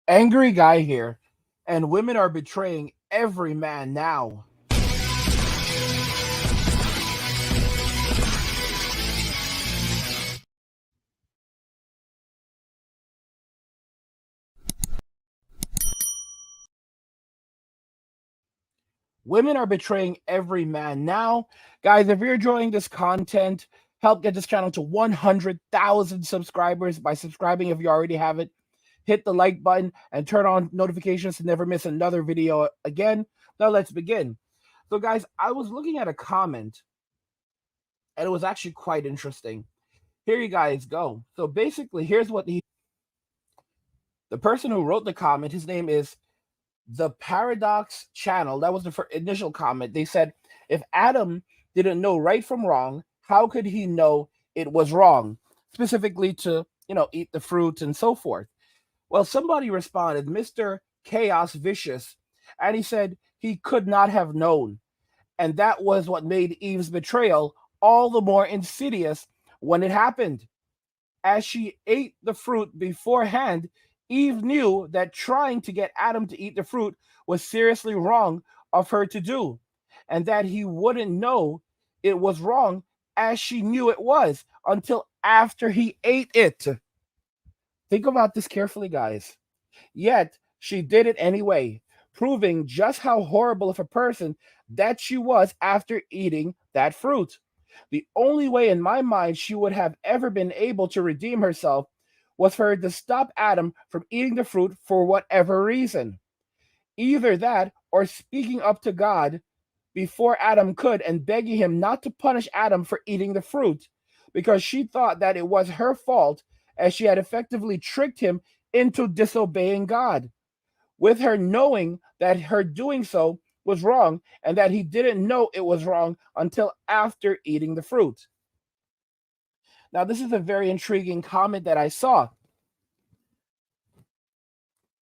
Angry guy here, and women are betraying every man now. Women are betraying every man now. Guys, if you're enjoying this content, help get this channel to 100,000 subscribers by subscribing if you already have it. Hit the like button and turn on notifications to never miss another video again. Now let's begin. So guys, I was looking at a comment and it was actually quite interesting. Here you guys go. So basically, here's what the person who wrote the comment, his name is the Paradox Channel. That was the initial comment. They said, if Adam didn't know right from wrong, how could he know it was wrong? Specifically to, eat the fruit and so forth. Well, somebody responded, Mr. Chaos Vicious, and he said he could not have known. And that was what made Eve's betrayal all the more insidious when it happened. As she ate the fruit beforehand, Eve knew that trying to get Adam to eat the fruit was seriously wrong of her to do, and that he wouldn't know it was wrong as she knew it was until after he ate it. Think about this carefully, guys. Yet she did it anyway, proving just how horrible of a person that she was after eating that fruit. The only way in my mind she would have ever been able to redeem herself was for her to stop Adam from eating the fruit for whatever reason. Either that or speaking up to God before Adam could and begging him not to punish Adam for eating the fruit because she thought that it was her fault as she had effectively tricked him into disobeying God, with her knowing that her doing so was wrong and that he didn't know it was wrong until after eating the fruit. Now, this is a very intriguing comment that I saw.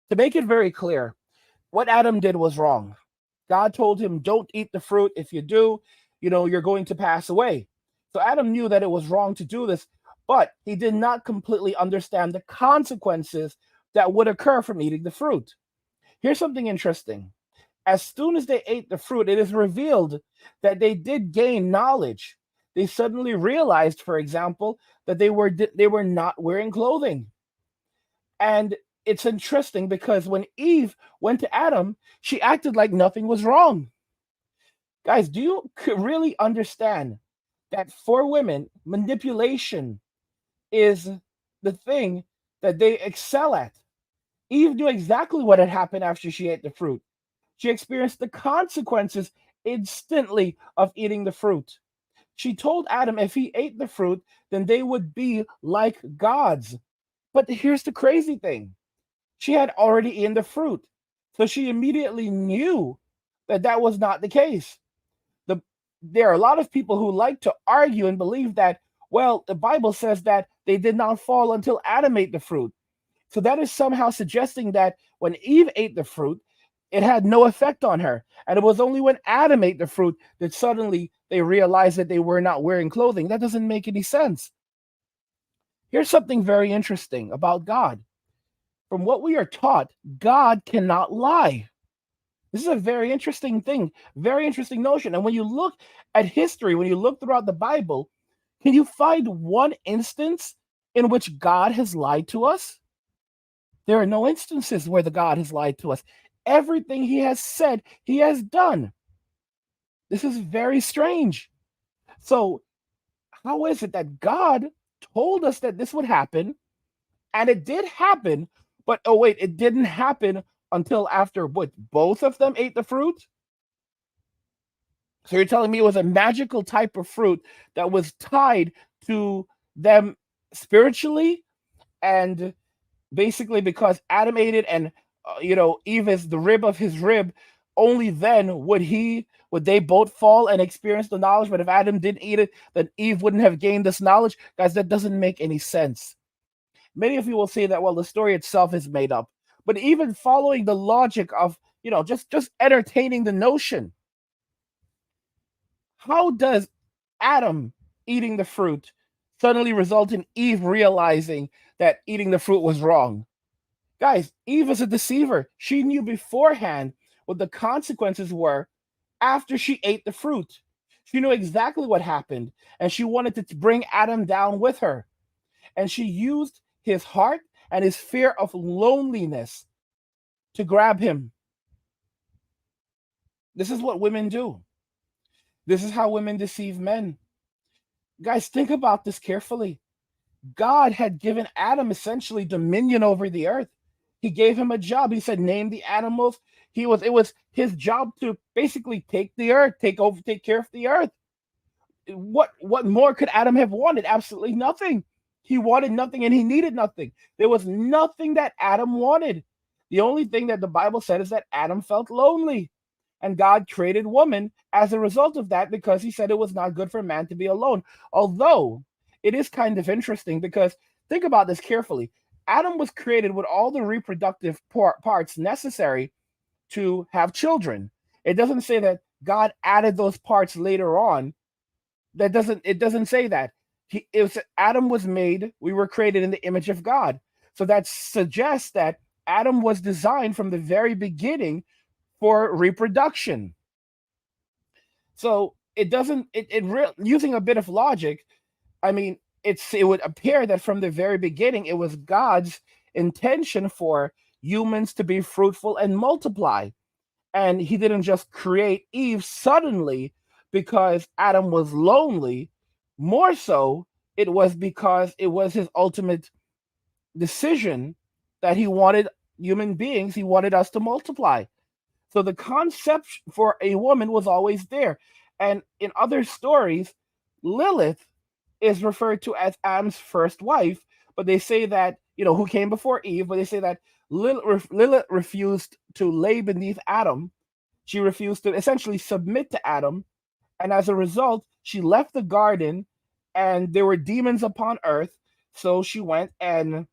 To make it very clear, what Adam did was wrong. God told him, don't eat the fruit. If you do, you're going to pass away. So Adam knew that it was wrong to do this, but he did not completely understand the consequences that would occur from eating the fruit. Here's something interesting. As soon as they ate the fruit, it is revealed that they did gain knowledge. They suddenly realized, for example, that they were not wearing clothing. And it's interesting because when Eve went to Adam, she acted like nothing was wrong. Guys, do you really understand that for women, manipulation is the thing that they excel at? Eve knew exactly what had happened after she ate the fruit. She experienced the consequences instantly of eating the fruit. She told Adam if he ate the fruit, then they would be like gods. But here's the crazy thing, she had already eaten the fruit. So she immediately knew that that was not the case. The, there are a lot of people who like to argue and believe that, well, the Bible says that they did not fall until Adam ate the fruit. So that is somehow suggesting that when Eve ate the fruit, it had no effect on her. And it was only when Adam ate the fruit that suddenly they realized that they were not wearing clothing. That doesn't make any sense. Here's something very interesting about God. From what we are taught, God cannot lie. This is a very interesting thing, very interesting notion. And when you look at history, when you look throughout the Bible, can you find one instance in which God has lied to us? There are no instances where the God has lied to us. Everything he has said, he has done. This is very strange. So, how is it that God told us that this would happen and it did happen, but oh, wait, it didn't happen until after what? Both of them ate the fruit? So, you're telling me it was a magical type of fruit that was tied to them spiritually, and basically because Adam ate it and Eve is the rib of his rib, only then would they both fall and experience the knowledge. But if Adam didn't eat it, then Eve wouldn't have gained this knowledge. Guys, that doesn't make any sense. Many of you will say that, well, the story itself is made up. But even following the logic of, just entertaining the notion, how does Adam eating the fruit suddenly result in Eve realizing that eating the fruit was wrong? Guys, Eve was a deceiver. She knew beforehand what the consequences were after she ate the fruit. She knew exactly what happened, and she wanted to bring Adam down with her. And she used his heart and his fear of loneliness to grab him. This is what women do. This is how women deceive men. Guys, think about this carefully. God had given Adam essentially dominion over the earth. He gave him a job. He said, name the animals. It was his job to basically take the earth, take care of the earth. What more could Adam have wanted? Absolutely nothing. He wanted nothing and he needed nothing. There was nothing that Adam wanted. The only thing that the Bible said is that Adam felt lonely. And God created woman as a result of that because he said it was not good for man to be alone. Although it is kind of interesting because think about this carefully. Adam was created with all the reproductive parts necessary to have children. It doesn't say that God added those parts later on. It doesn't say that. Adam was made, we were created in the image of God. So that suggests that Adam was designed from the very beginning for reproduction. So it doesn't using a bit of logic, I mean, it would appear that from the very beginning it was God's intention for humans to be fruitful and multiply. And he didn't just create Eve suddenly because Adam was lonely. More so, it was because it was his ultimate decision that he wanted human beings, he wanted us to multiply. So the concept for a woman was always there. And in other stories, Lilith is referred to as Adam's first wife, but they say that, who came before Eve, but they say that Lilith refused to lay beneath Adam. She refused to essentially submit to Adam. And as a result, she left the garden and there were demons upon earth. So she went and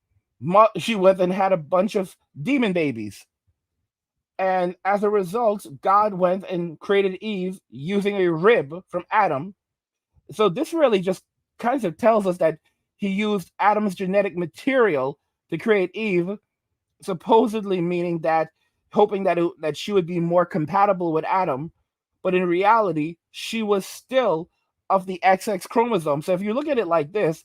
had a bunch of demon babies. And as a result, God went and created Eve using a rib from Adam. So this really just kind of tells us that he used Adam's genetic material to create Eve, supposedly meaning that hoping that she would be more compatible with Adam, but in reality, she was still of the XX chromosome. So if you look at it like this,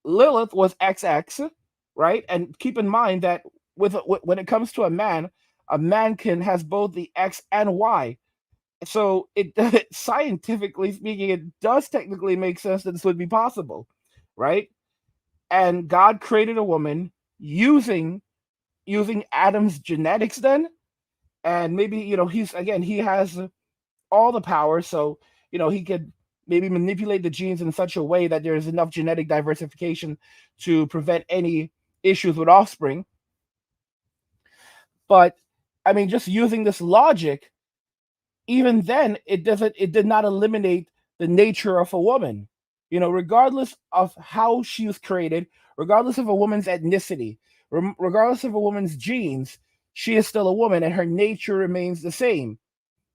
Lilith was XX, right? And keep in mind that when it comes to a man has both the X and Y. So scientifically speaking, it does technically make sense that this would be possible, right? And God created a woman using Adam's genetics then, and maybe he has all the power, so he could maybe manipulate the genes in such a way that there's enough genetic diversification to prevent any issues with offspring. But I mean, just using this logic, even then it did not eliminate the nature of a woman. Regardless of how she was created, regardless of a woman's ethnicity, regardless of a woman's genes, she is still a woman and her nature remains the same.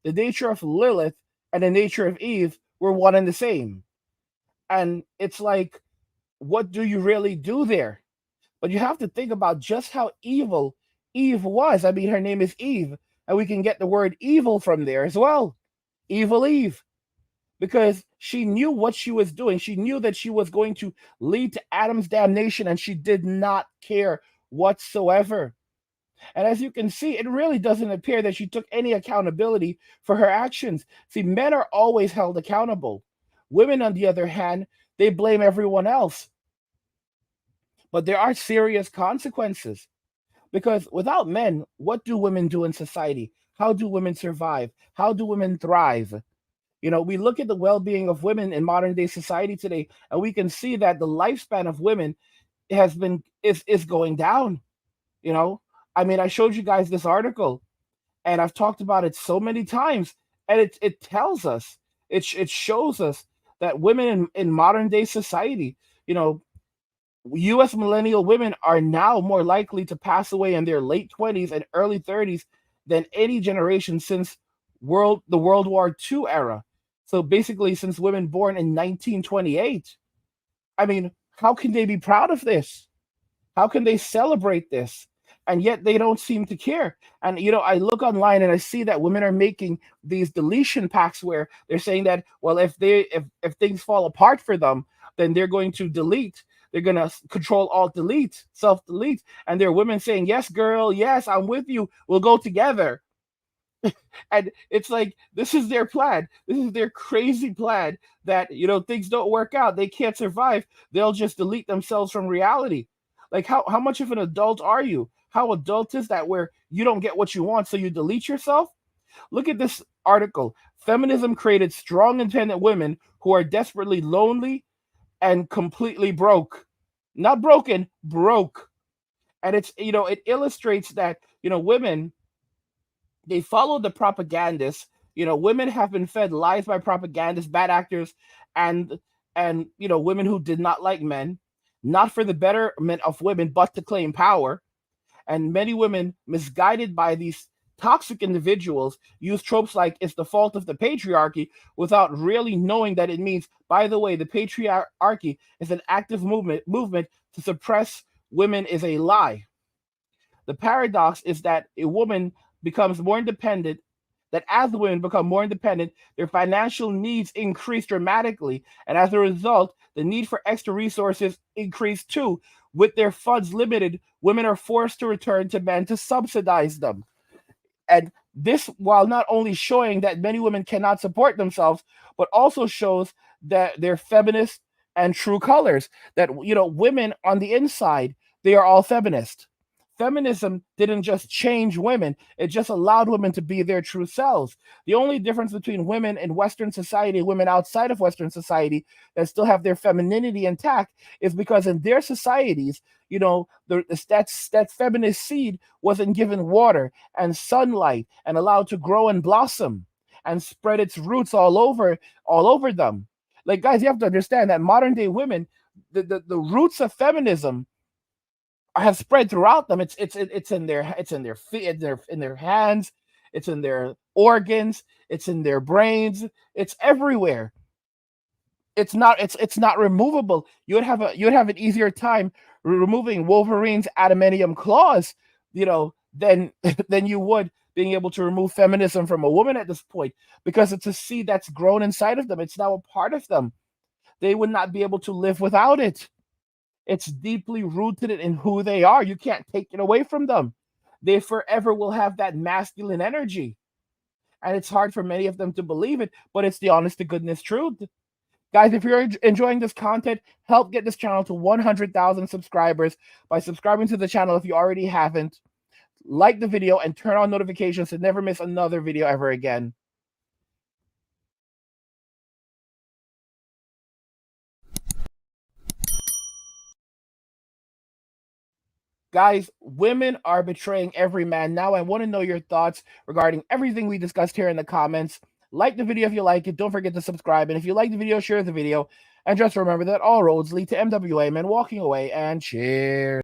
The nature of Lilith and the nature of Eve were one and the same. And it's like, what do you really do there? But you have to think about just how evil Eve was. I mean, her name is Eve, and we can get the word evil from there as well. Evil Eve. Because she knew what she was doing. She knew that she was going to lead to Adam's damnation, and she did not care whatsoever. And as you can see, it really doesn't appear that she took any accountability for her actions. See, men are always held accountable. Women, on the other hand, they blame everyone else. But there are serious consequences. Because without men, what do women do in society? How do women survive? How do women thrive? We look at the well-being of women in modern day society today, and we can see that the lifespan of women is going down. I mean, I showed you guys this article, and I've talked about it so many times, and it tells us, it shows us that women in modern day society, U.S. millennial women are now more likely to pass away in their late 20s and early 30s than any generation since the World War II era. So basically, since women born in 1928. I mean, how can they be proud of this? How can they celebrate this? and yet they don't seem to care. And I look online and I see that women are making these deletion pacts where they're saying that, well, if things fall apart for them, then they're going to delete. They're gonna control alt delete, self delete, and there are women saying, "Yes, girl, yes, I'm with you. We'll go together." And it's like, this is their plan. This is their crazy plan that, things don't work out. They can't survive. They'll just delete themselves from reality. Like, how much of an adult are you? How adult is that where you don't get what you want, so you delete yourself? Look at this article. Feminism created strong, independent women who are desperately lonely and completely broke. Not broken, broke. And it illustrates that, women, they follow the propagandists. Women have been fed lies by propagandists, bad actors, and women who did not like men, not for the betterment of women, but to claim power. And many women, misguided by these toxic individuals, use tropes like "it's the fault of the patriarchy" without really knowing that it means, by the way, the patriarchy is an active movement to suppress women is a lie. The paradox is that a woman becomes more independent, that as women become more independent, their financial needs increase dramatically. And as a result, the need for extra resources increase too. With their funds limited, women are forced to return to men to subsidize them. And this, while not only showing that many women cannot support themselves, but also shows that they're feminist and true colors. That, women on the inside, they are all feminist. Feminism didn't just change women, it just allowed women to be their true selves. The only difference between women in Western society and women outside of Western society that still have their femininity intact is because in their societies, that feminist seed wasn't given water and sunlight and allowed to grow and blossom and spread its roots all over them. Like, guys, you have to understand that modern day women, the roots of feminism have spread throughout them. It's in their feet, in their hands, it's in their organs, it's in their brains, it's everywhere. It's not removable. You would have an easier time removing Wolverine's adamantium claws, than than you would being able to remove feminism from a woman at this point, because it's a seed that's grown inside of them. It's now a part of them. They would not be able to live without it. It's deeply rooted in who they are. You can't take it away from them. They forever will have that masculine energy. And it's hard for many of them to believe it, but it's the honest to goodness truth. Guys, if you're enjoying this content, help get this channel to 100,000 subscribers by subscribing to the channel if you already haven't. Like the video and turn on notifications to never miss another video ever again. Guys, women are betraying every man. Now, I want to know your thoughts regarding everything we discussed here in the comments. Like the video if you like it. Don't forget to subscribe. And if you like the video, share the video. And just remember that all roads lead to MWA Men walking away. And cheers.